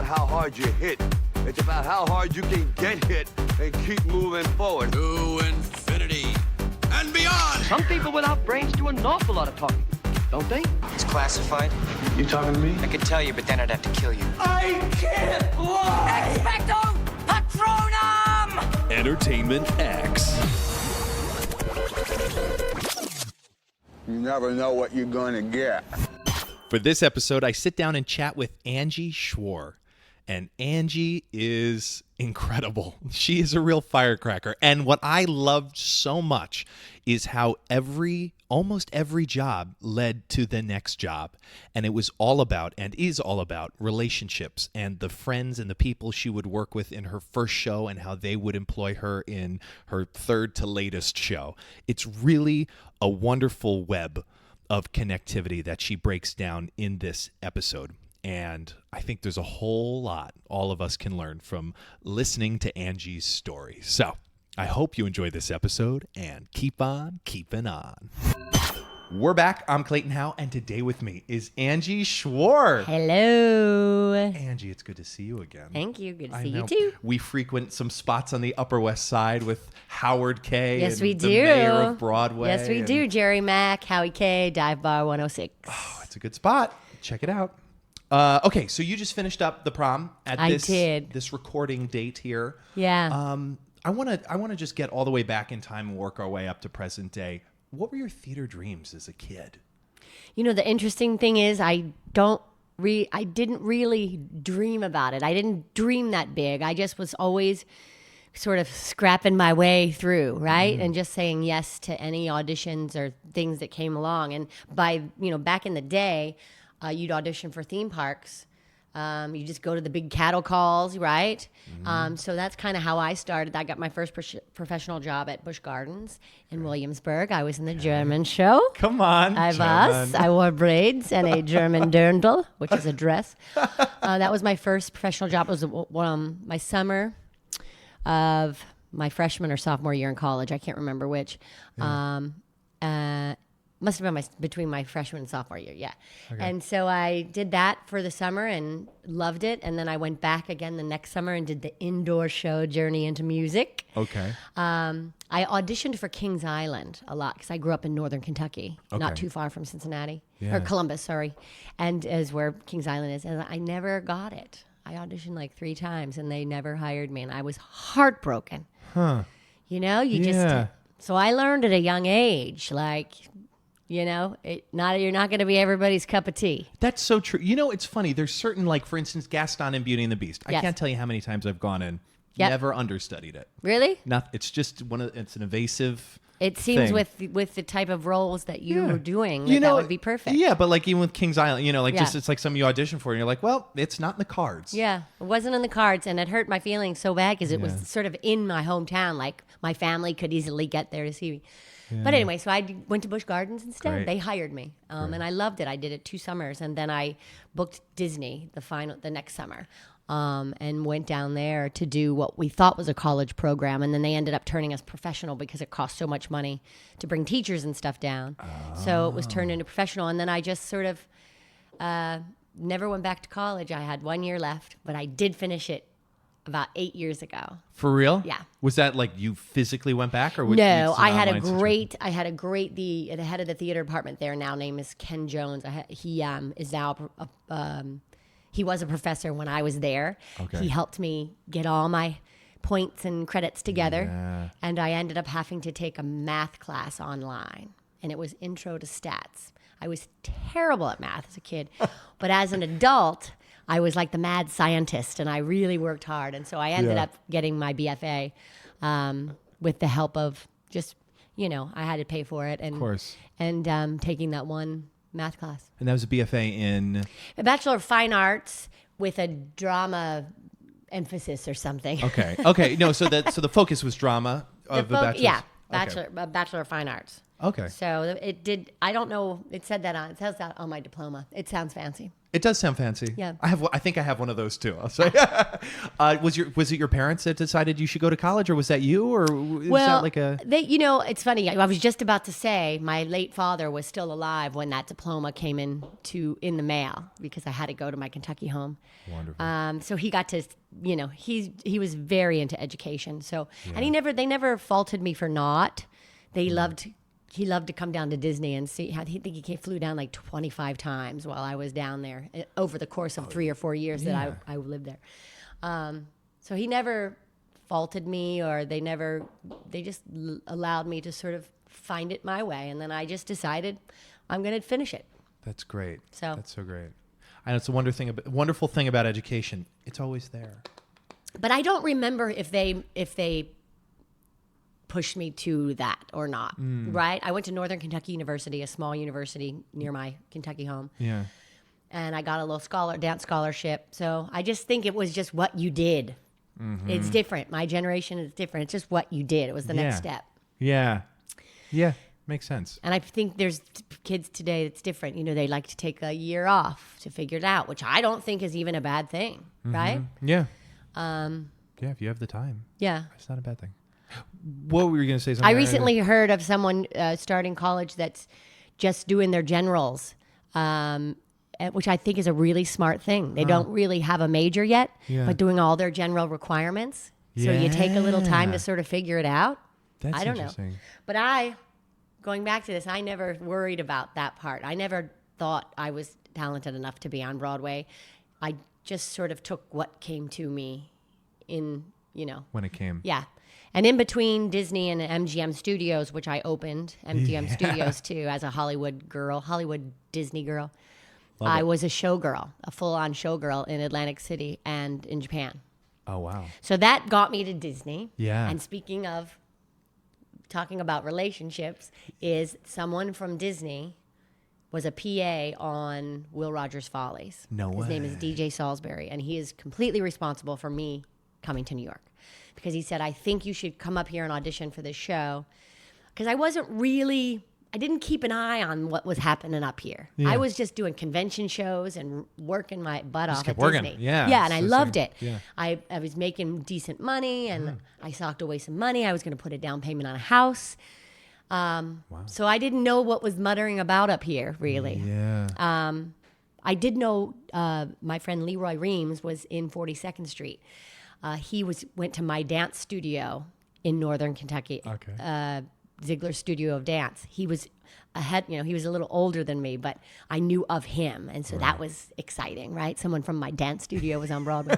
how hard you hit. It's about how hard you can get hit and keep moving forward. To infinity and beyond. Some people without brains do an awful lot of talking, don't they? It's classified. You talking to me? I could tell you, but then I'd have to kill you. I can't lie! Expecto Patronum! Entertainment X. You never know what you're gonna get. For this episode, I sit down and chat with Angie Schworer. And Angie is incredible. She is a real firecracker. And what I loved so much is how almost every job led to the next job. And it was all about, and is all about, relationships and the friends and the people she would work with in her first show and how they would employ her in her third to latest show. It's really a wonderful web of connectivity that she breaks down in this episode. And I think there's a whole lot all of us can learn from listening to Angie's story. So I hope you enjoy this episode and keep on keeping on. We're back. I'm Clayton Howe, and today with me is Angie Schworer. Hello. Angie, it's good to see you again. Thank you. Good to I see know you too. We frequent some spots on the Upper West Side with Howard K. Yes, and we the do. mayor of Broadway. Yes, we do. Jerry Mack, Howie K, Dive Bar 106. Oh, it's a good spot. Check it out. Okay, so you just finished up the prom at this recording date here. Yeah. I want to just get all the way back in time and work our way up to present day. What were your theater dreams as a kid? You know, the interesting thing is I didn't really dream about it. I didn't dream that big. I just was always sort of scrapping my way through, right? And just saying yes to any auditions or things that came along. And back in the day, you'd audition for theme parks. You just go to the big cattle calls, right? So that's kind of how I started. I got my first professional job at Busch Gardens in Williamsburg. I was in the German show. Come on, I wore braids and a German dirndl, which is a dress. That was my first professional job. It was my summer of my freshman or sophomore year in college. I can't remember which. Must have been between my freshman and sophomore year, yeah. Okay. And so I did that for the summer and loved it. And then I went back again the next summer and did the indoor show Journey into Music. Okay. I auditioned for Kings Island a lot because I grew up in northern Kentucky, not too far from Cincinnati, or Columbus, sorry, and is where Kings Island is. And I never got it. I auditioned like 3 times and they never hired me. And I was heartbroken. Huh. You know, so I learned at a young age, like... you're not going to be everybody's cup of tea. That's so true. You know, it's funny. There's certain, like, for instance, Gaston and Beauty and the Beast. I can't tell you how many times I've gone in, never understudied it. Really? It's just it's an evasive It seems thing. with the type of roles that you were doing, that would be perfect. Yeah, but like even with Kings Island, just it's like something you audition for and you're like, well, it's not in the cards. Yeah, it wasn't in the cards, and it hurt my feelings so bad because it was sort of in my hometown. Like, my family could easily get there to see me. Yeah. But anyway, so I went to Busch Gardens instead. Great. They hired me, and I loved it. I did it 2 summers, and then I booked Disney the next summer, and went down there to do what we thought was a college program, and then they ended up turning us professional because it cost so much money to bring teachers and stuff down. So it was turned into professional, and then I just sort of never went back to college. I had 1 year left, but I did finish it about 8 years ago. For real? Yeah. Was that like you physically went back, or no? I had a great. The head of the theater department there now, name is Ken Jones. He is now. He was a professor when I was there. Okay. He helped me get all my points and credits together, and I ended up having to take a math class online, and it was Intro to Stats. I was terrible at math as a kid, but as an adult, I was like the mad scientist, and I really worked hard. And so I ended up getting my BFA with the help of just, I had to pay for it. And, of course. And taking that one math class. And that was a BFA in? A Bachelor of Fine Arts with a drama emphasis or something. Okay. No, so the focus was drama of the bachelor. Yeah, Bachelor of Fine Arts. Okay. So it did. I don't know. It says that on my diploma. It sounds fancy. It does sound fancy. Yeah. I think I have one of those too. I'll say. Was it your parents that decided you should go to college, or was that you, or is that like a? It's funny. I was just about to say my late father was still alive when that diploma came in the mail because I had to go to my Kentucky home. Wonderful. So he got to, he was very into education. So and they never faulted me for not. They loved. He loved to come down to Disney and see. I think he flew down like 25 times while I was down there over the course of 3 or 4 years that I lived there. So he never faulted me, or they just allowed me to sort of find it my way. And then I just decided I'm going to finish it. That's great. That's so great. And it's a wonderful thing about education. It's always there. But I don't remember if they pushed me to that or not, right? I went to Northern Kentucky University, a small university near my Kentucky home. Yeah. And I got a little dance scholarship. So I just think it was just what you did. Mm-hmm. It's different. My generation is different. It's just what you did. It was the next step. Yeah. Yeah. Makes sense. And I think there's kids today that's different. They like to take a year off to figure it out, which I don't think is even a bad thing, right? Yeah. If you have the time. Yeah. It's not a bad thing. What were you going to say? I recently heard of someone starting college that's just doing their generals, which I think is a really smart thing. They don't really have a major yet, but doing all their general requirements. So you take a little time to sort of figure it out. That's I don't interesting. know. But going back to this, I never worried about that part. I never thought I was talented enough to be on Broadway. I just sort of took what came to me when it came. Yeah. And in between Disney and MGM Studios, which I opened MGM Studios too, as a Hollywood Disney girl, I was a showgirl, a full-on showgirl in Atlantic City and in Japan. Oh, wow. So that got me to Disney. Yeah. And speaking of talking about relationships, is someone from Disney was a PA on Will Rogers Follies. No way. His name is DJ Salisbury, and he is completely responsible for me coming to New York. Because he said, I think you should come up here and audition for this show. Because I didn't keep an eye on what was happening up here. Yeah. I was just doing convention shows and working my butt off at working. Disney. Yeah. Yeah, and I loved it. Yeah. I was making decent money, and I socked away some money. I was going to put a down payment on a house. So I didn't know what was muttering about up here, really. Yeah. I did know my friend Leroy Reams was in 42nd Street. He went to my dance studio in Northern Kentucky. Okay. Ziegler Studio of Dance. He was he was a little older than me, but I knew of him. And so that was exciting, right? Someone from my dance studio was on Broadway.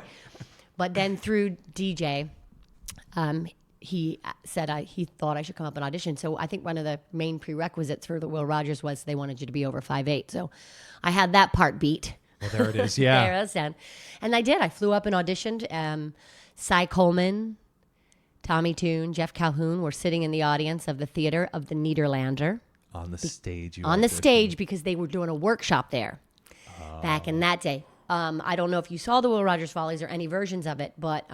But then through DJ, he said he thought I should come up and audition. So I think one of the main prerequisites for the Will Rogers was they wanted you to be over 5'8". So I had that part beat. Well, there it is. Yeah. There it is. And I did. I flew up and auditioned. Cy Coleman, Tommy Toon, Jeff Calhoun were sitting in the audience of the theater of the Nederlander. On the stage. On the stage because they were doing a workshop there back in that day. I don't know if you saw the Will Rogers Follies or any versions of it, but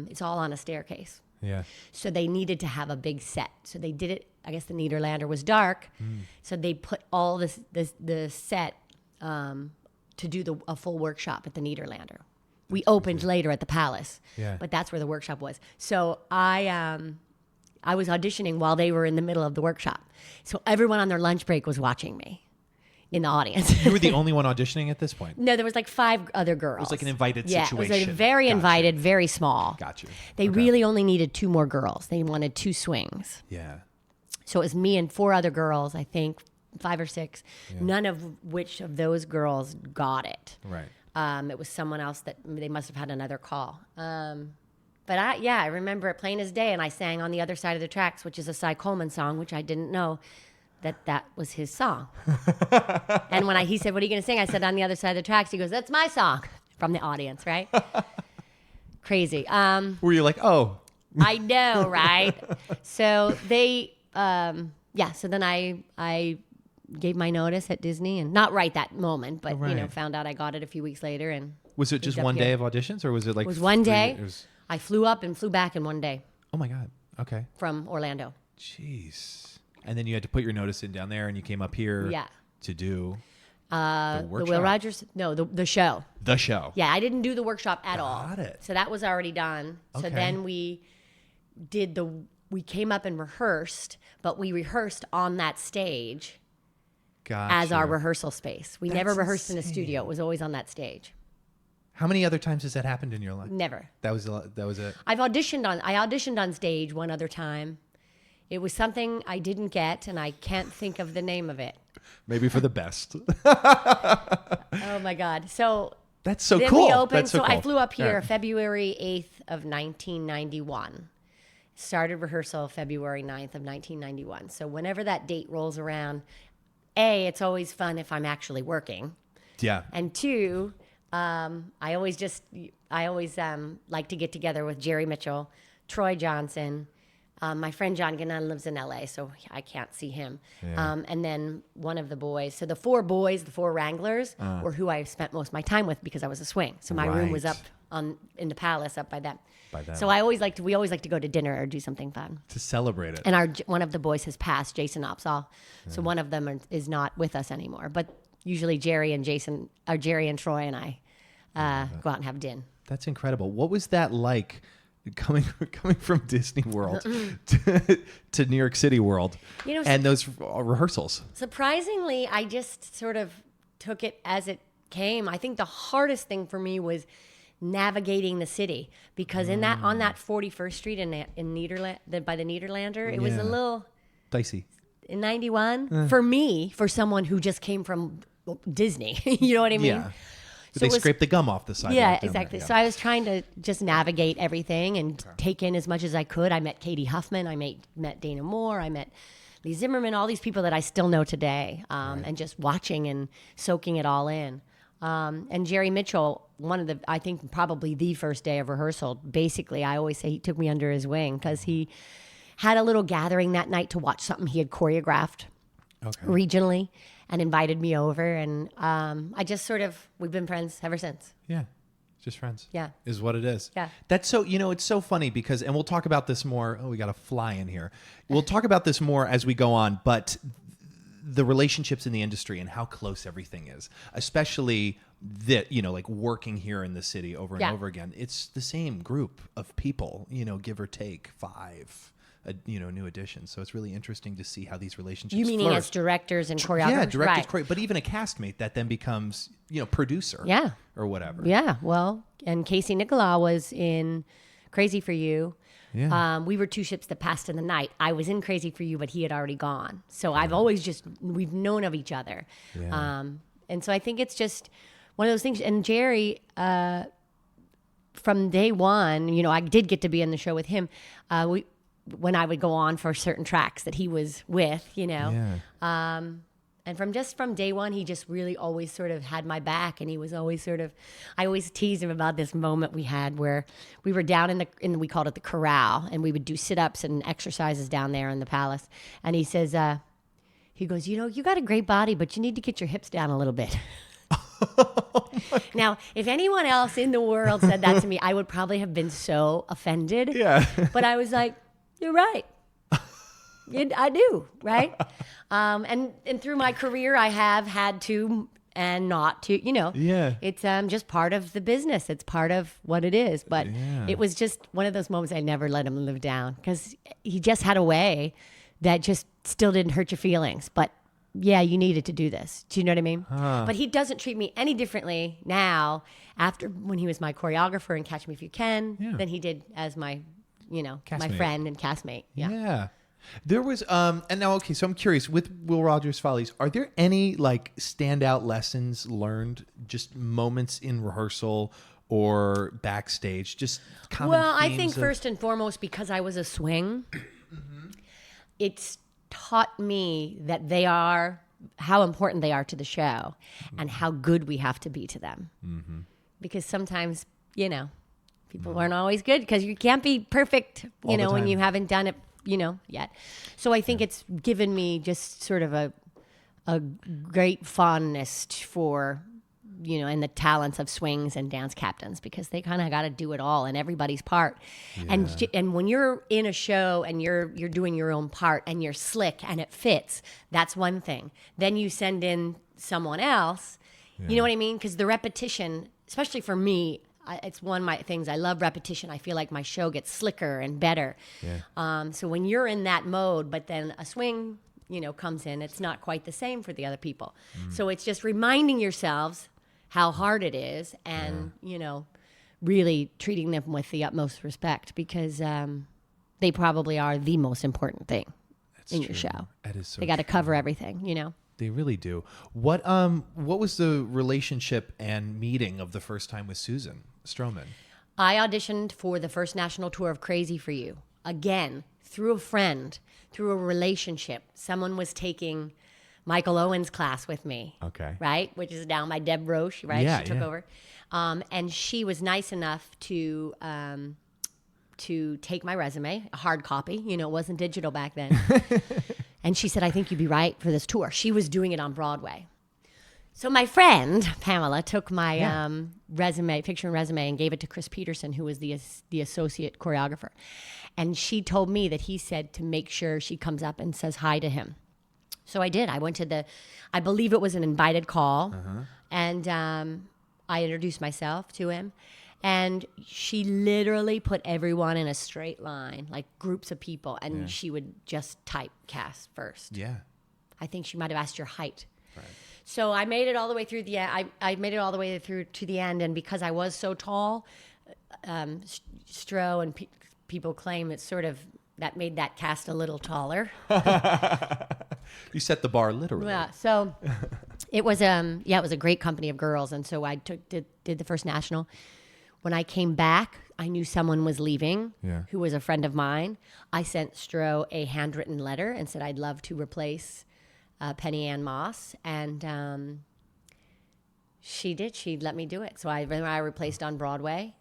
it's all on a staircase. Yeah. So they needed to have a big set. So they did it. I guess the Nederlander was dark. So they put all the set to do a full workshop at the Nederlander. We opened later at the Palace, but that's where the workshop was. So I was auditioning while they were in the middle of the workshop. So everyone on their lunch break was watching me in the audience. You were the only one auditioning at this point? No, there was like 5 other girls. It was like an invited situation. situation. It was very invited, very small. Got you. They really only needed 2 more girls. They wanted 2 swings. Yeah. So it was me and 4 other girls, I think, 5 or 6. Yeah. None of which of those girls got it. Right. It was someone else that they must have had another call. But I remember it plain as day, and I sang On the Other Side of the Tracks, which is a Cy Coleman song, which I didn't know that was his song. And when he said, what are you going to sing? I said, On the Other Side of the Tracks. He goes, that's my song, from the audience, right? Crazy. Were you like, oh. I know, right? So they, so then I gave my notice at Disney, and not right that moment, but found out I got it a few weeks later. And was it just one day of auditions, or was it like? It was one day. I flew up and flew back in one day. Oh my God! Okay. From Orlando. Jeez. And then you had to put your notice in down there, and you came up here. Yeah. To do. The The Will Rogers? No, the show. The show. Yeah, I didn't do the workshop at all. Got it. So that was already done. So Okay. then we came up and rehearsed, but we rehearsed on that stage as our rehearsal space. We never That's rehearsed in a insane. studio. It was always on that stage. How many other times has that happened in your life? Never. That was it. I auditioned on stage one other time. It was something I didn't get, and I can't think of the name of it. Maybe for the best. Oh my God. So That's so then cool. we opened. That's so I cool. flew up here Yeah. February 8th of 1991. Started rehearsal February 9th of 1991. So whenever that date rolls around, A, it's always fun if I'm actually working. Yeah. And two, I always like to get together with Jerry Mitchell, Troy Johnson. My friend John Gannon lives in LA, so I can't see him. Yeah. And then one of the boys. So the four boys, the four Wranglers, were who I spent most of my time with because I was a swing. So my room was Right. up in the palace up by them. By them. So we always like to go to dinner or do something fun. To celebrate it. And one of the boys has passed, Jason Opsahl. So one of them is not with us anymore. But usually Jerry and Troy and I go out and have dinner. That's incredible. What was that like coming from Disney World to New York City World and those rehearsals? Surprisingly, I just sort of took it as it came. I think the hardest thing for me was navigating the city because on that 41st Street in Nederland, by the Nederlander, it was Yeah. a little Dicey. in 91 for me, for someone who just came from Disney. You know what I mean? Yeah. So They it was- scraped the gum off the side. Yeah, exactly. So I was trying to just navigate everything and take in as much as I could. I met Katie Huffman. I met Dana Moore. I met Lee Zimmerman, all these people that I still know today, and just watching and soaking it all in. And Jerry Mitchell, I think probably the first day of rehearsal, basically, I always say he took me under his wing because he had a little gathering that night to watch something he had choreographed regionally and invited me over. And we've been friends ever since. Yeah. Just friends. Yeah. Is what it is. Yeah. That's so, it's so funny because, and we'll talk about this more. Oh, we got a fly in here. We'll talk about this more as we go on, but the relationships in the industry and how close everything is, especially that, like working here in the city over and over again. It's the same group of people, give or take 5. New additions. So it's really interesting to see how these relationships You meaning flourish. as directors and choreographers? Yeah, directors, right. but even a castmate that then becomes, producer. Yeah. Or whatever. Yeah, well, and Casey Nicolau was in Crazy for You. Yeah. We were two ships that passed in the night. I was in Crazy for You, but he had already gone. So I've always we've known of each other. Yeah. And so I think it's just one of those things. And Jerry, from day one, I did get to be in the show with him. When I would go on for certain tracks that he was with, Yeah. and from day one, he just really always sort of had my back, and he was always I always tease him about this moment we had where we were down in we called it the corral, and we would do sit-ups and exercises down there in the palace. And he says, he goes, you got a great body, but you need to get your hips down a little bit. Now, if anyone else in the world said that to me, I would probably have been so offended. Yeah. But I was like, you're right. I do, right? And through my career, I have had to and not to, Yeah. It's just part of the business. It's part of what it is. But Yeah. it was just one of those moments I never let him live down because he just had a way that just still didn't hurt your feelings. But yeah, you needed to do this. Do you know what I mean? But he doesn't treat me any differently now after when he was my choreographer in Catch Me If You Can than he did as my, my Castmate. friend and castmate. Yeah. Yeah. There was, and now, okay, so I'm curious, with Will Rogers Follies, are there any standout lessons learned, just moments in rehearsal or backstage, just common Well, I themes think of- first and foremost, because I was a swing, it's taught me that they are, how important they are to the show and how good we have to be to them. Because sometimes, people weren't always good because you can't be perfect, All the when time. you haven't done it, yet. So I think it's given me just sort of a great fondness for, and the talents of swings and dance captains because they kind of got to do it all and everybody's part. And when you're in a show and you're doing your own part and you're slick and it fits, that's one thing. Then you send in someone else. You know what I mean? Because the repetition, especially for me, it's one of my things. I love repetition. I feel like my show gets slicker and better. Yeah. So when you're in that mode, but then a swing, comes in, it's not quite the same for the other people. So it's just reminding yourselves how hard it is and, really treating them with the utmost respect because they probably are the most important thing in your show. That is so They got to cover everything, They really do. What was the relationship and meeting of the first time with Susan Stroman? I auditioned for the first national tour of Crazy for You. Again, through a friend, through a relationship. Someone was taking Michael Owen's class with me. Okay. Right? Which is now my Deb Roche, right? Yeah, she took over. And she was nice enough to take my resume, a hard copy. It wasn't digital back then. And she said, I think you'd be right for this tour. She was doing it on Broadway. So my friend, Pamela, took my picture and resume, and gave it to Chris Peterson, who was the associate choreographer. And she told me that he said to make sure she comes up and says hi to him. So I did. I went to I believe it was an invited call. And I introduced myself to him. And she literally put everyone in a straight line, like groups of people, and she would just typecast first. Yeah. I think she might have asked your height. Right. So I made it all the way through I made it all the way through to the end, and because I was so tall, Stro and people claim it's sort of that made that cast a little taller. You set the bar literally. Yeah. So it was it was a great company of girls, and so I did the first national. When I came back, I knew someone was leaving who was a friend of mine. I sent Stro a handwritten letter and said I'd love to replace Penny Ann Moss. And she did. She let me do it. So I replaced on Broadway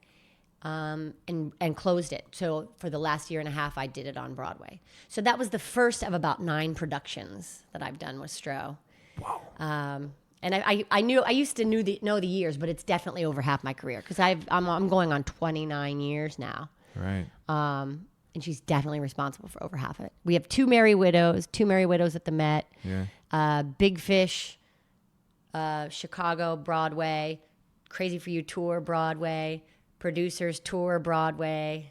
and closed it. So for the last year and a half, I did it on Broadway. So that was the first of about 9 productions that I've done with Stro. Wow. And I used to know the years, but it's definitely over half my career because I'm going on 29 years now. Right. And she's definitely responsible for over half of it. We have 2 Merry Widows at the Met, Big Fish, Chicago, Broadway, Crazy for You tour, Broadway, Producers tour, Broadway.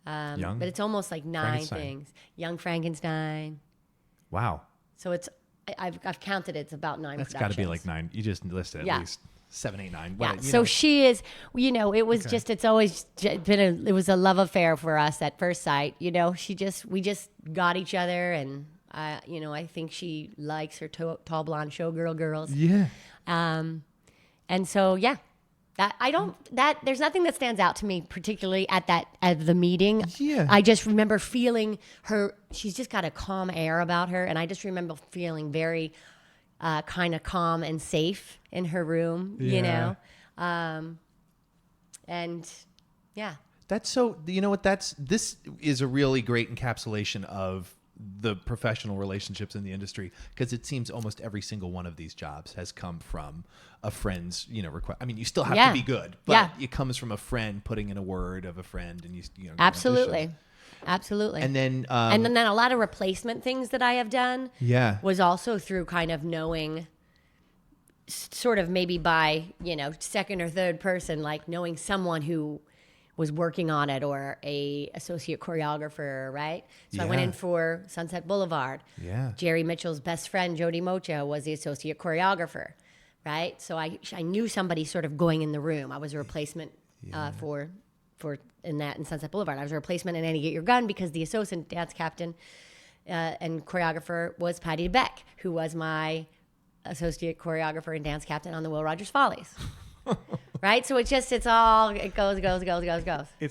But it's almost like 9 things. Young Frankenstein. Wow. So it's I've counted it. It's about 9. That's got to be like 9. You just listed at least 7, 8, 9. Yeah. So she is. It was just. It's always been. It was a love affair for us at first sight. We just got each other, and I think she likes her tall blonde showgirl girls. Yeah. And so there's nothing that stands out to me particularly at the meeting. Yeah. I just remember feeling her. She's just got a calm air about her, and I just remember feeling very kind of calm and safe in her room. And yeah. That's so. You know what? This is a really great encapsulation of the professional relationships in the industry, because it seems almost every single one of these jobs has come from a friend's, request. I mean, you still have to be good, but it comes from a friend putting in a word of a friend, and absolutely. And then a lot of replacement things that I have done was also through kind of knowing sort of maybe by, second or third person, like knowing someone who was working on it or a associate choreographer, right? So I went in for Sunset Boulevard. Yeah. Jerry Mitchell's best friend, Jody Mocha, was the associate choreographer, right? So I knew somebody sort of going in the room. I was a replacement for in Sunset Boulevard. I was a replacement in Annie Get Your Gun because the associate dance captain and choreographer was Patty DeBeck, who was my associate choreographer and dance captain on the Will Rogers Follies. Right? So it goes. It's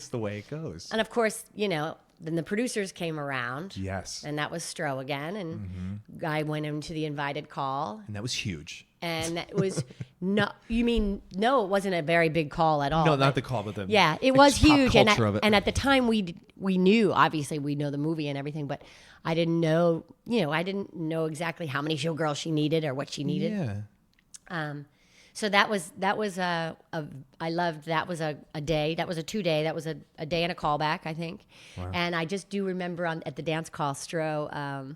the way it goes. And of course, then the producers came around. Yes. And that was Stro again. And I went into the invited call. And that was huge. And it was no, it wasn't a very big call at all. No, not the call, but the it was huge. And at the time we knew, obviously we know the movie and everything, but I didn't know, I didn't know exactly how many showgirls she needed or what she needed. Yeah. So that was I loved, that was a day, that was a 2-day, that was a day and a callback, I think. Wow. And I just do remember at the dance call, Stro,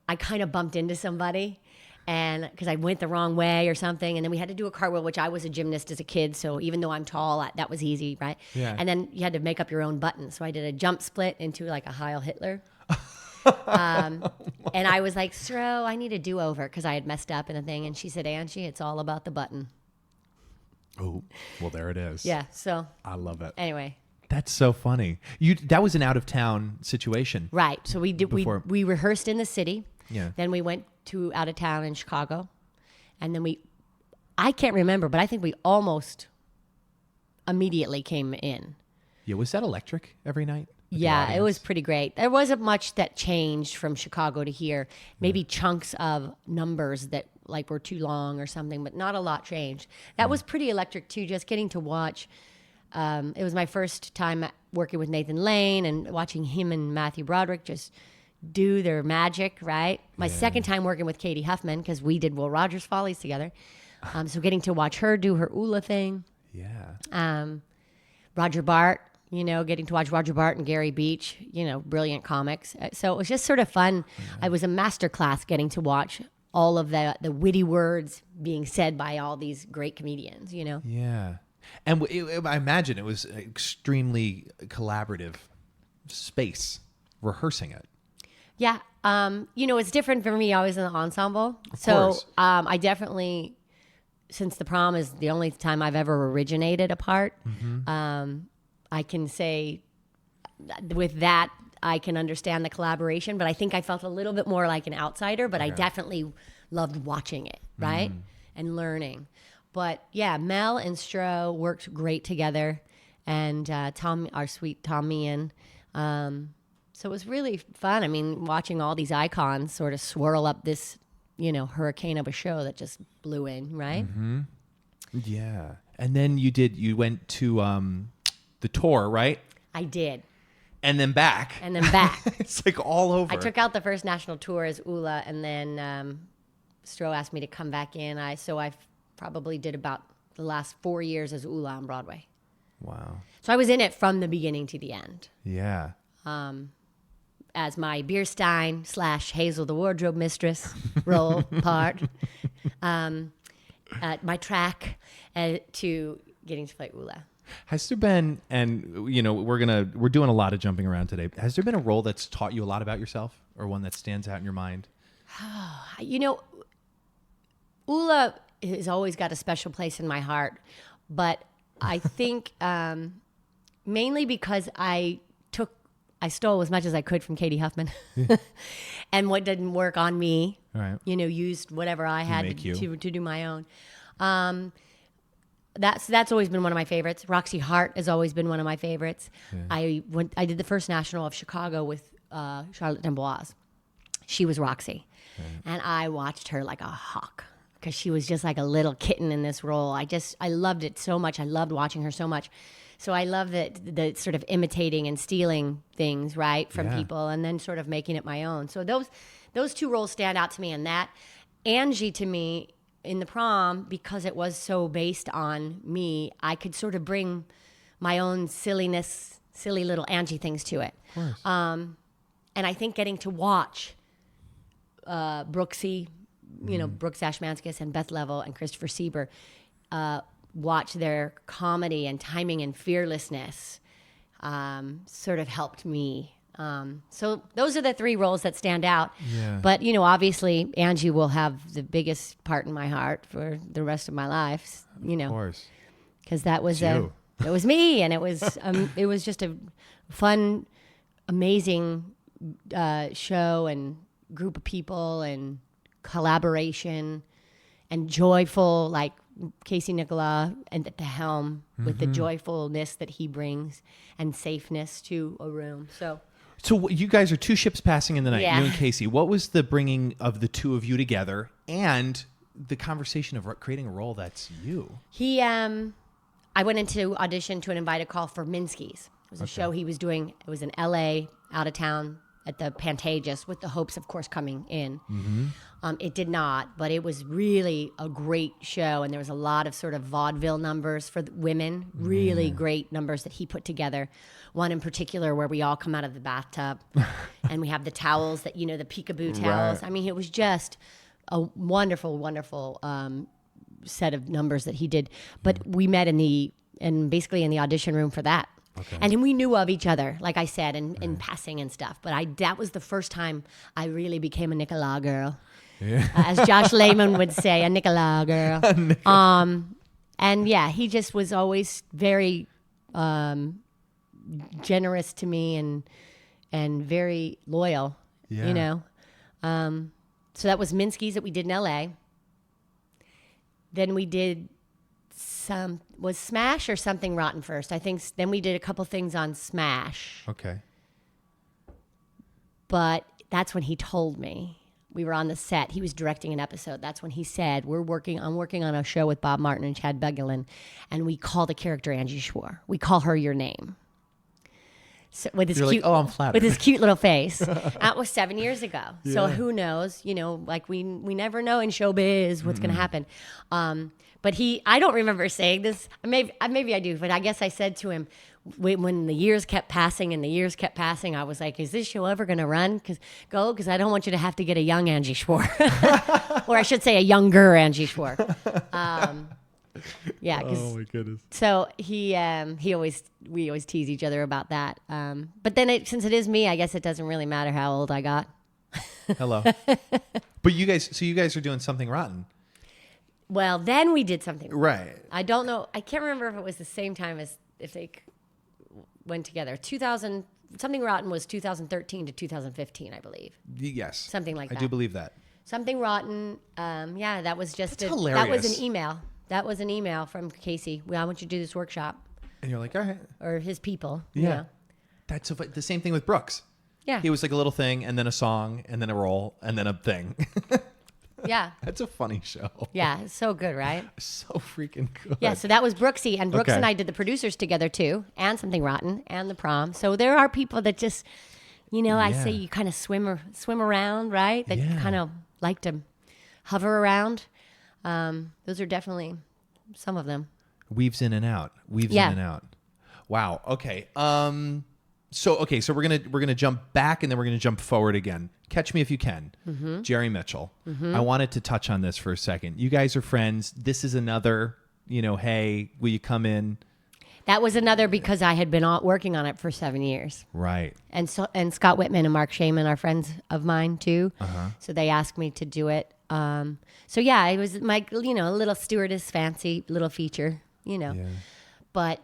I kind of bumped into somebody And because I went the wrong way or something, and then we had to do a cartwheel, which I was a gymnast as a kid, so even though I'm tall, that was easy, right? Yeah. And then you had to make up your own buttons. So I did a jump split into like a Heil Hitler. And I was like, Stro, I need a do-over because I had messed up in a thing. And she said, Angie, it's all about the button. Oh, well, there it is. Yeah, so I love it. anyway. That's so funny. That was an out-of-town situation. Right. So we did. Before- We rehearsed in the city. Yeah. Then we went to out of town in Chicago, and then I can't remember, but I think we almost immediately came in. Yeah, was that electric every night? with the Yeah, it was audience? pretty great. There wasn't much that changed from Chicago to here. Maybe chunks of numbers that like were too long or something, but not a lot changed. That was pretty electric too. Just getting to watch. It was my first time working with Nathan Lane and watching him and Matthew Broderick just do their magic, right? My second time working with Katie Huffman because we did Will Rogers Follies together. So getting to watch her do her Ula thing. Yeah. Roger Bart, getting to watch Roger Bart and Gary Beach, brilliant comics. So it was just sort of fun. I was a master class getting to watch all of the witty words being said by all these great comedians, Yeah. And I imagine it was extremely collaborative space rehearsing it. Yeah. It's different for me. I was in the ensemble. Of So course. I definitely, since the Prom is the only time I've ever originated a part, I can say with that, I can understand the collaboration, but I think I felt a little bit more like an outsider, but I definitely loved watching it, right? And learning. But yeah, Mel and Stro worked great together, and Tom, our sweet Tom Meehan. So it was really fun. I mean, watching all these icons sort of swirl up this, hurricane of a show that just blew in, right? Yeah. And then you went to the tour, right? I did. And then back. And then back. It's like all over. I took out the first national tour as Ula, and then Stro asked me to come back in. So I probably did about the last 4 years as Ula on Broadway. Wow. So I was in it from the beginning to the end. Yeah. As my Bierstein / Hazel the Wardrobe Mistress role part, my track to getting to play Ula. Has there been, and we're doing a lot of jumping around today. Has there been a role that's taught you a lot about yourself, or one that stands out in your mind? Ula has always got a special place in my heart, but I think mainly because I stole as much as I could from Katie Huffman, and what didn't work on me, Right. Used whatever I had make you. to do my own. That's always been one of my favorites. Roxy Hart has always been one of my favorites. I did the first national of Chicago with Charlotte D'Amboise. She was Roxy, and I watched her like a hawk because she was just like a little kitten in this role. I loved it so much. I loved watching her so much. So I love the sort of imitating and stealing things, right, from people, and then sort of making it my own. So those two roles stand out to me, and that Angie to me in the Prom, because it was so based on me, I could sort of bring my own silly little Angie things to it. Of course. And I think getting to watch Brooksy, Brooks Ashmanskas and Beth Level and Christopher Sieber watch their comedy and timing and fearlessness sort of helped me. So those are the three roles that stand out. Yeah. But, obviously Angie will have the biggest part in my heart for the rest of my life, Of course. because that was you. it was me, and it was just a fun, amazing show and group of people and collaboration and joyful, like Casey Nicola and at the helm with the joyfulness that he brings and safeness to a room. So you guys are two ships passing in the night, Yeah. you and Casey. What was the bringing of the two of you together and the conversation of creating a role that's you? I went into audition to an invited call for Minsky's. It was a show he was doing. It was in L.A., out of town at the Pantages, with the hopes, of course, coming in. It did not, but it was really a great show, and there was a lot of sort of vaudeville numbers for the women, really great numbers that he put together. One in particular where we all come out of the bathtub, and we have the towels that, the peekaboo towels. Right. I mean, it was just a wonderful, wonderful set of numbers that he did. But we met basically in the audition room for that. Okay. And we knew of each other, like I said, in passing and stuff. But that was the first time I really became a Nicola girl. Yeah. As Josh Lehman would say, a Nicola girl. And yeah, he just was always very generous to me and very loyal, you know. So that was Minsky's that we did in L.A. Then we did was Smash or Something Rotten first? I think then we did a couple things on Smash. Okay. But that's when he told me. We were on the set. He was directing an episode. That's when he said, I'm working on a show with Bob Martin and Chad Begelin, and we call the character Angie Schworer. We call her your name. So with his cute, I'm flattered. with his cute little face. That was 7 years ago. Yeah. So who knows? You know, like we never know in showbiz what's going to happen. But I don't remember saying this. Maybe I do, but I guess I said to him when the years kept passing, I was like, "Is this show ever going to run? Because I don't want you to have to get a young Angie Schworer, or I should say a younger Angie Schworer." Yeah. Oh my goodness. So we always tease each other about that. But then since it is me, I guess it doesn't really matter how old I got. Hello. But you guys are doing Something Rotten. Well, then we did Something. Right. I don't know. I can't remember if it was the same time as if they went together. Something Rotten was 2013 to 2015, I believe. Yes. Something like that. I do believe that. Something Rotten. Yeah, that was just hilarious. That was an email. That was an email from Casey. I want you to do this workshop. And you're like, all right. Or his people. Yeah. You know? That's so the same thing with Brooks. Yeah. He was like a little thing, and then a song, and then a role, and then a thing. Yeah. That's a funny show. Yeah, it's so good, right? So freaking good. Yeah, so that was Brooksy, and Brooks Okay. and I did the producers together too, and Something Rotten, and the Prom. So there are people that just, I say you kind of swim around, right? That Yeah. kind of like to hover around. Those are definitely some of them. Weaves in and out. In and out. Wow. Okay. So we're gonna jump back and then we're gonna jump forward again. Catch me if you can. Mm-hmm. Jerry Mitchell. Mm-hmm. I wanted to touch on this for a second. You guys are friends. This is another, hey, will you come in? That was another because I had been working on it for 7 years. Right. And Scott Whitman and Mark Shaman are friends of mine too. Uh-huh. So they asked me to do it. So yeah, it was my, little stewardess fancy little feature, Yeah. But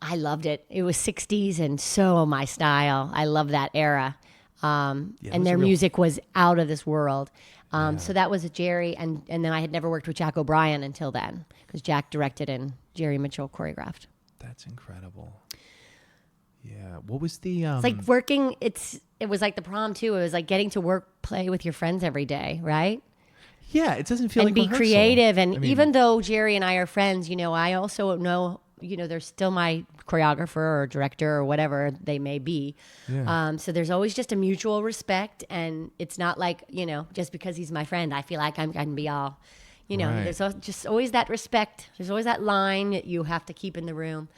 I loved it. It was 60s and so my style. I love that era. And their music was out of this world. So that was Jerry. And then I had never worked with Jack O'Brien until then because Jack directed and Jerry Mitchell choreographed. That's incredible. Yeah. What was the... It's like working, it was like the Prom too. It was like getting to play with your friends every day, right? Yeah, it doesn't feel and like be rehearsal. Creative. And even though Jerry and I are friends, I also know, they're still my choreographer or director or whatever they may be. Yeah. So there's always just a mutual respect. And it's not like, just because he's my friend, I feel like I can be all, Right. There's just always that respect. There's always that line that you have to keep in the room.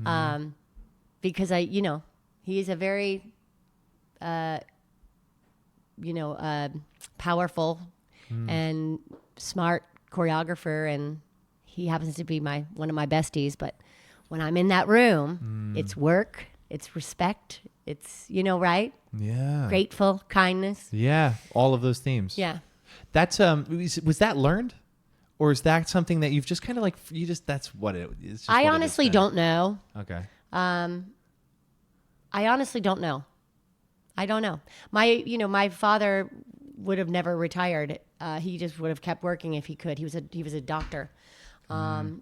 Mm-hmm. Because he is a very, powerful and smart choreographer, and he happens to be one of my besties. But when I'm in that room, it's work, it's respect, it's right? Yeah. Grateful, kindness. Yeah, all of those themes. Yeah. That's was that learned, or is that something that you've just kind of that's what it is? I honestly don't know. Okay. I honestly don't know. I don't know. My father would have never retired. He just would have kept working if he could. He was a doctor, and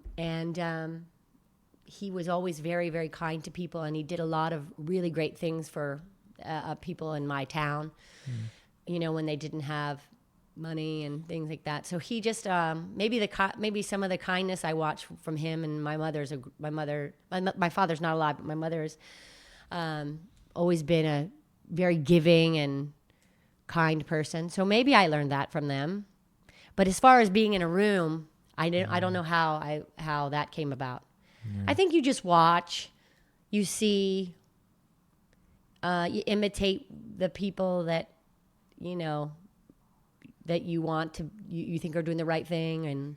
he was always very, very kind to people, and he did a lot of really great things for people in my town. When they didn't have money and things like that. So he just maybe some of the kindness I watched from him, and my father's not alive, but my mother's always been a very giving and kind person. So maybe I learned that from them. But as far as being in a room, I don't know how that came about. I think you just watch, you see, you imitate the people that that you want to, you think are doing the right thing and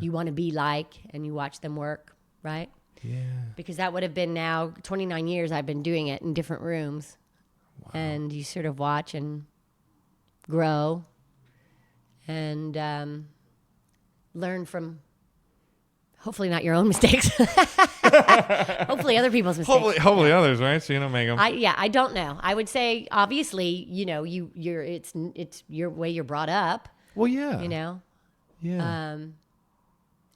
you want to be like, and you watch them work, right? Yeah. Because that would have been now 29 years I've been doing it in different rooms. Wow. And you sort of watch and grow and learn from, hopefully not your own mistakes. Hopefully other people's mistakes. Hopefully others, right? So you don't make them. I don't know. I would say, obviously, it's your way you're brought up. Well, yeah. Yeah.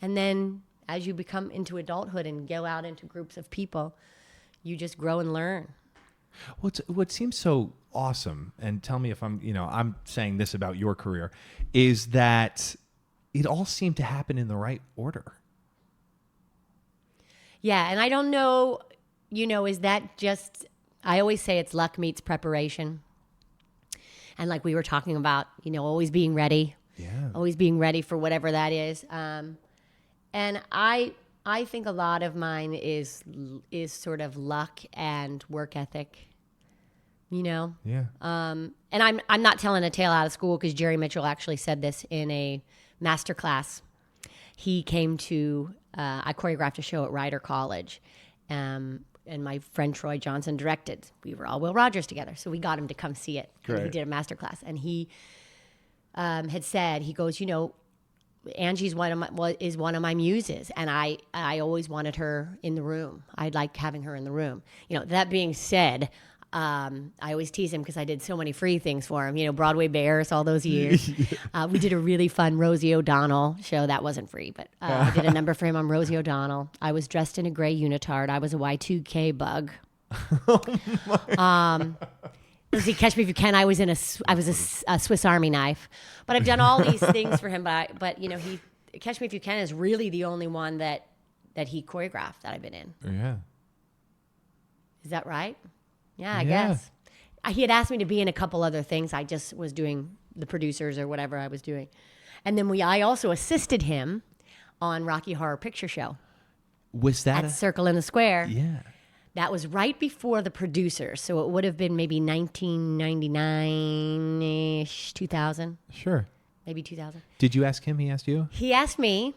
And then as you become into adulthood and go out into groups of people, you just grow and learn. What seems so awesome, and tell me if I'm saying this about your career, is that it all seemed to happen in the right order. Yeah, and I don't know, is that just, I always say it's luck meets preparation. And like we were talking about, always being ready. Yeah. Always being ready for whatever that is. And I think a lot of mine is sort of luck and work ethic, Yeah. And I'm not telling a tale out of school, because Jerry Mitchell actually said this in a master class. He came to, I choreographed a show at Rider College, and my friend Troy Johnson directed. We were all Will Rogers together, so we got him to come see it. Great. He did a master class, and he had said, he goes, Angie's one of my muses, and I always wanted her in the room. I like having her in the room. That being said, I always tease him because I did so many free things for him. Broadway Bears all those years. We did a really fun Rosie O'Donnell show. That wasn't free, but I did a number for him on Rosie O'Donnell. I was dressed in a gray unitard. I was a Y2K bug. See, Catch Me If You Can. I was a Swiss Army knife, but I've done all these things for him. But he Catch Me If You Can is really the only one that he choreographed that I've been in. Yeah. Is that right? Yeah, I guess. He had asked me to be in a couple other things. I just was doing the producers or whatever I was doing, and then I also assisted him on Rocky Horror Picture Show. Was that at Circle in the Square? Yeah. That was right before the producers, so it would have been maybe 1999-ish, 2000. Sure. Maybe 2000. Did you ask him? He asked you? He asked me.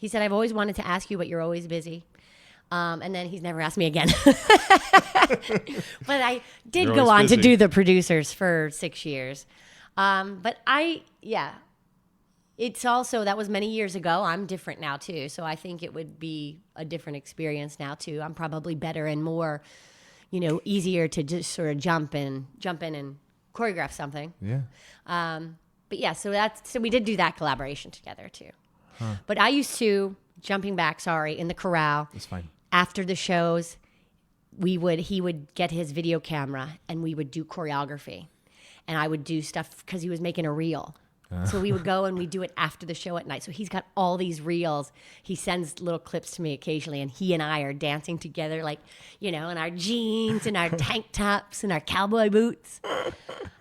He said, I've always wanted to ask you, but you're always busy. And then he's never asked me again. But I did go on to do the producers for 6 years. It's also, that was many years ago. I'm different now too. So I think it would be a different experience now too. I'm probably better and more, easier to just sort of jump in and choreograph something. Yeah. But yeah, so we did do that collaboration together too. Huh. But I used to, jumping back, in the corral. That's fine. After the shows, he would get his video camera and we would do choreography. And I would do stuff because he was making a reel. So we would go and we'd do it after the show at night. So he's got all these reels. He sends little clips to me occasionally, and he and I are dancing together, like, in our jeans and our tank tops and our cowboy boots.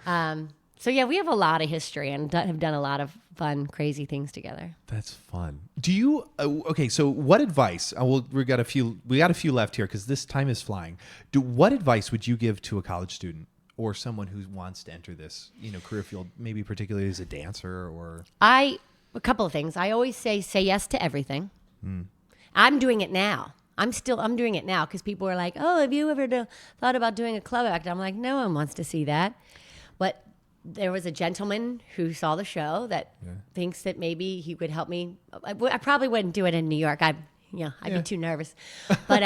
So yeah, we have a lot of history and have done a lot of fun, crazy things together. That's fun. Do you? Okay, so what advice? We got a few left here because this time is flying. What advice would you give to a college student or someone who wants to enter this, career field, maybe particularly as a dancer or? A couple of things. I always say yes to everything. I'm doing it now. I'm doing it now because people are like, oh, have you ever thought about doing a club act? I'm like, no one wants to see that. But there was a gentleman who saw the show that thinks that maybe he could help me. I probably wouldn't do it in New York. I'd be too nervous. But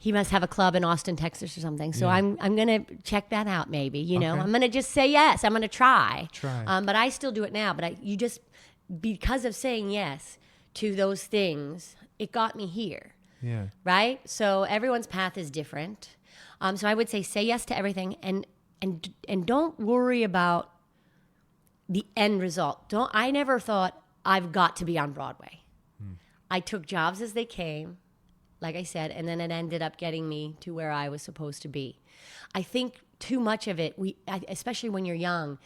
he must have a club in Austin, Texas or something. So I'm going to check that out maybe, Okay. I'm going to just say yes. I'm going to try. But I still do it now. But because of saying yes to those things, it got me here. Yeah. Right? So everyone's path is different. So I would say yes to everything and don't worry about the end result. I never thought I've got to be on Broadway. I took jobs as they came, like I said, and then it ended up getting me to where I was supposed to be. I think too much of it, especially when you're young,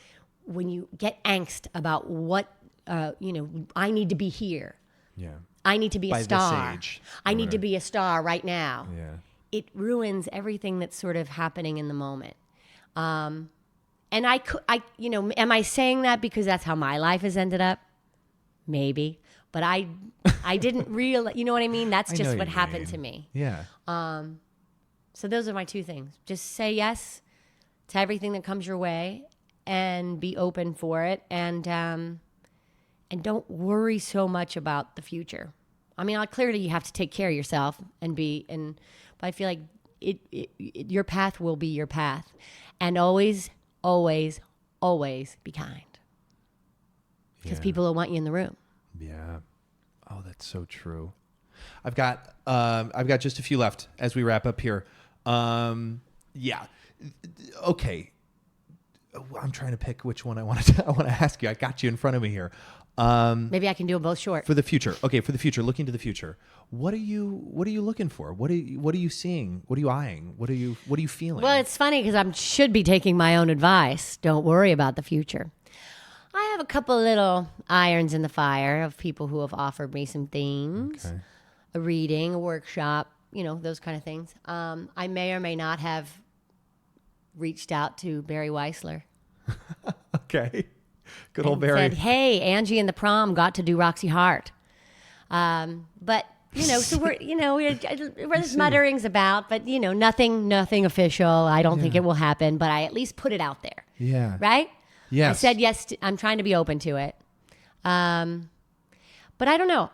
when you get angst about what, I need to be here. Yeah. I need to be a star. This age, I need to be a star right now. Yeah. It ruins everything that's sort of happening in the moment. And am I saying that because that's how my life has ended up? Maybe. But I didn't realize, you know what I mean? That's just what happened to me. Yeah. So those are my two things. Just say yes to everything that comes your way and be open for it. And don't worry so much about the future. I mean, clearly you have to take care of yourself but I feel like your path will be your path. And always, always, always be kind. Because people will want you in the room. Yeah. Oh, that's so true. I've got just a few left as we wrap up here. Yeah. Okay. I'm trying to pick which one I want to ask you. I got you in front of me here. Maybe I can do them both short. For the future. Okay, for the future, looking to the future. What are you looking for? What are you seeing? What are you eyeing? What are you feeling? Well, it's funny because I should be taking my own advice. Don't worry about the future. I have a couple little irons in the fire of people who have offered me some things. Okay. A reading, a workshop, those kind of things. I may or may not have reached out to Barry Weissler. Okay. Good old and Barry. Said, hey, Angie and the Prom got to do Roxy Hart. But, so we're there's mutterings about, but, nothing official. I don't think it will happen, but I at least put it out there. Yeah. Right? Yes. I said yes. I'm trying to be open to it. But I don't know.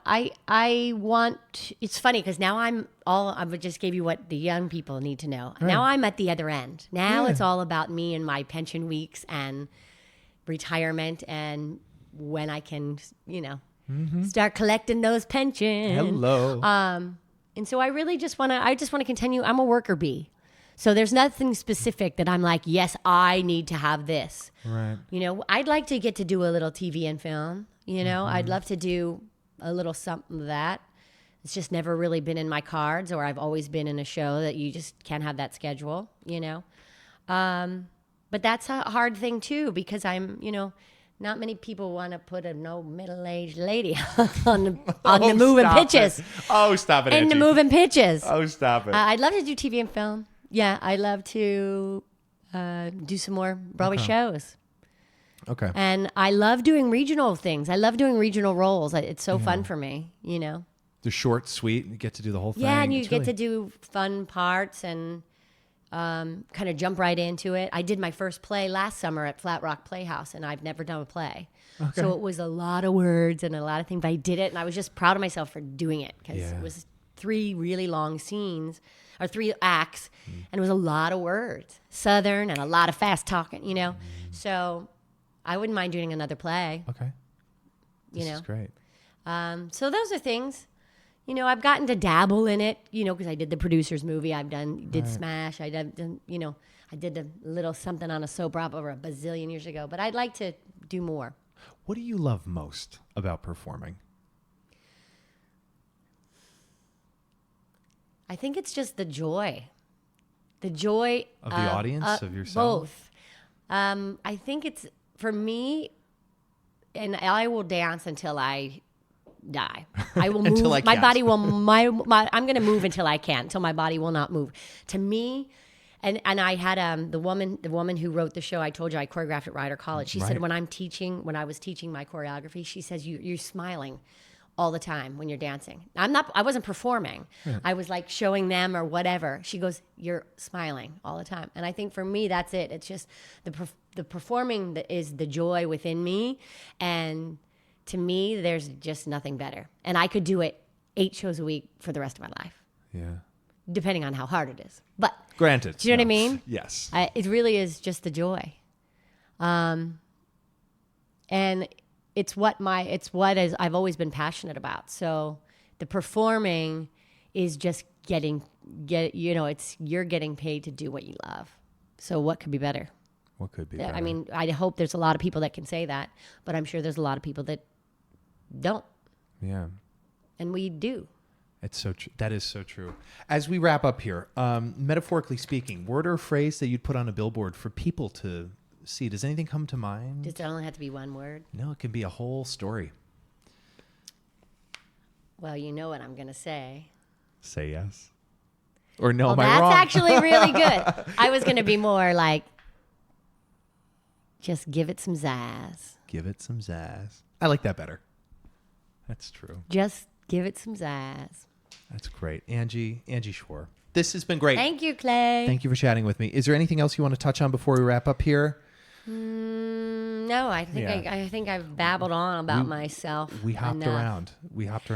It's funny because now I just gave you what the young people need to know. Right. Now I'm at the other end. Now it's all about me and my pension weeks and retirement and when I can, start collecting those pensions. Hello. And so I really just want to continue. I'm a worker bee. So there's nothing specific that I'm like, yes, I need to have this. Right. I'd like to get to do a little TV and film. I'd love to do a little something of that. It's just never really been in my cards, or I've always been in a show that you just can't have that schedule, But that's a hard thing too, because I'm, not many people want to put a middle-aged lady on the moving pitches. Oh, stop it, In Angie. the moving pitches. Oh, stop it. I'd love to do TV and film. Yeah, I'd love to do some more Broadway shows. Okay. And I love doing regional things. I love doing regional roles. It's so fun for me, The short, sweet, you get to do the whole thing. Yeah, and you get to do fun parts and kind of jump right into it. I did my first play last summer at Flat Rock Playhouse, and I've never done a play. Okay. So it was a lot of words and a lot of things, but I did it, and I was just proud of myself for doing it because it was 3 really long scenes, or 3 acts, and it was a lot of words, Southern and a lot of fast talking, So I wouldn't mind doing another play. Okay. This is great. So those are things. I've gotten to dabble in it, because I did the producer's movie. Did Smash. I did a little something on a soap opera a bazillion years ago. But I'd like to do more. What do you love most about performing? I think it's just the joy. The joy of the audience, of yourself? Both. I think it's, for me, and I will dance until I die. I will move. My body will. I'm going to move until I can't. Until my body will not move. To me, and I had the woman who wrote the show. I told you I choreographed at Rider College. She said when I was teaching my choreography, she says you're smiling all the time when you're dancing. I wasn't performing. Yeah. I was like showing them or whatever. She goes, you're smiling all the time. And I think for me, that's it. It's just the performing that is the joy within me. And to me, there's just nothing better. And I could do it 8 shows a week for the rest of my life. Yeah. Depending on how hard it is. But granted. Do you know what I mean? Yes. It really is just the joy. And it's what I've always been passionate about. So the performing is just you're getting paid to do what you love. So what could be better? What could be better? I mean, I hope there's a lot of people that can say that, but I'm sure there's a lot of people that don't. Yeah. And we do. It's so true. That is so true. As we wrap up here, metaphorically speaking, word or phrase that you'd put on a billboard for people to see, does anything come to mind? Does it only have to be one word? No, it can be a whole story. Well, you know what I'm going to say. Say yes. Or no, well, am I wrong? That's actually really good. I was going to be more like, Just give it some zazz. Give it some zazz. I like that better. That's true. Just give it some zazz. That's great. Angie Schworer. This has been great. Thank you, Clay. Thank you for chatting with me. Is there anything else you want to touch on before we wrap up here? No, I think I've babbled on about myself. We hopped around.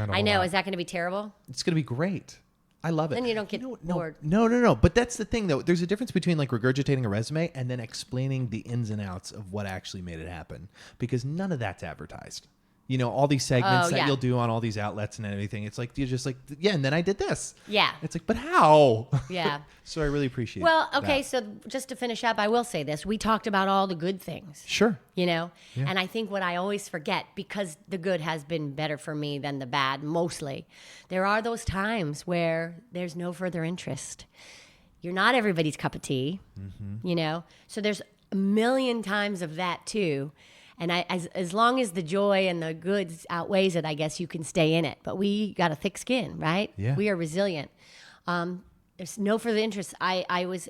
I know. Is that going to be terrible? It's going to be great. I love it. Then you don't get bored. No. But that's the thing, though. There's a difference between like regurgitating a resume and then explaining the ins and outs of what actually made it happen, because none of that's advertised. You know, all these segments that you'll do on all these outlets and everything. It's like, you're just like, yeah, and then I did this. Yeah. It's like, but how? Yeah. So I really appreciate Well, okay, that. so just to finish up, I will say this. We talked about all the good things. Sure. You know? Yeah. And I think what I always forget, because the good has been better for me than the bad, mostly, there are those times where there's no further interest. You're not everybody's cup of tea, you know? So there's a million times of that, too. And as long as the joy and the goods outweighs it, I guess you can stay in it. But we got a thick skin, right? Yeah. We are resilient. There's no further interest. I was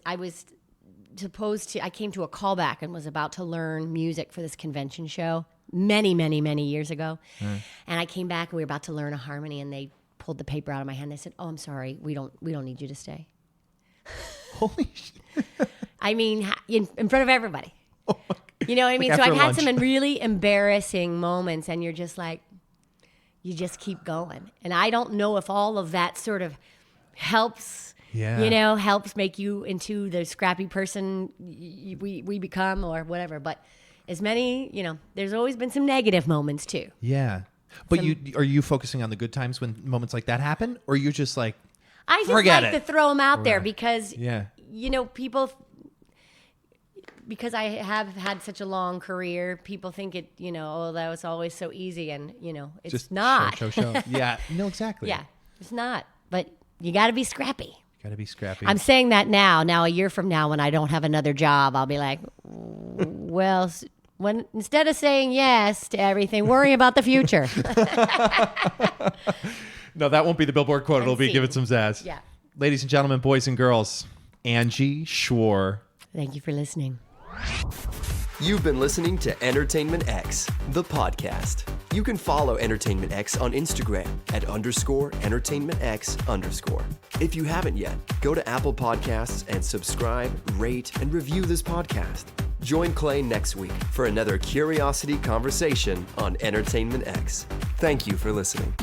supposed to. I came to a callback and was about to learn music for this convention show many, many, many years ago. And I came back and we were about to learn a harmony, and they pulled the paper out of my hand. They said, "Oh, I'm sorry. We don't need you to stay." Holy shit. I mean, in front of everybody. You know what I mean? Like So I've after had lunch. some really embarrassing moments, and you're just like, you just keep going. And I don't know if all of that sort of helps, helps make you into the scrappy person we become or whatever. But as many, there's always been some negative moments too. Yeah. But are you focusing on the good times when moments like that happen? Or you're just like, I just forget like it. to throw them out there because, Yeah. People... Because I have had such a long career, people think it, that was always so easy, and it's Just not. Show. Yeah. No, exactly. Yeah, it's not. But you got to be scrappy. Got to be scrappy. I'm saying that now. Now, a year from now, when I don't have another job, I'll be like, well, when instead of saying yes to everything, worry about the future. No, that won't be the Billboard quote. It'll be give it some zazz. Yeah. Ladies and gentlemen, boys and girls, Angie Schworer. Thank you for listening. You've been listening to Entertainment X, the podcast. You can follow Entertainment X on Instagram at _EntertainmentX_. If you haven't yet, go to Apple Podcasts and subscribe, rate, and review this podcast. Join Clay next week for another curiosity conversation on Entertainment X. Thank you for listening.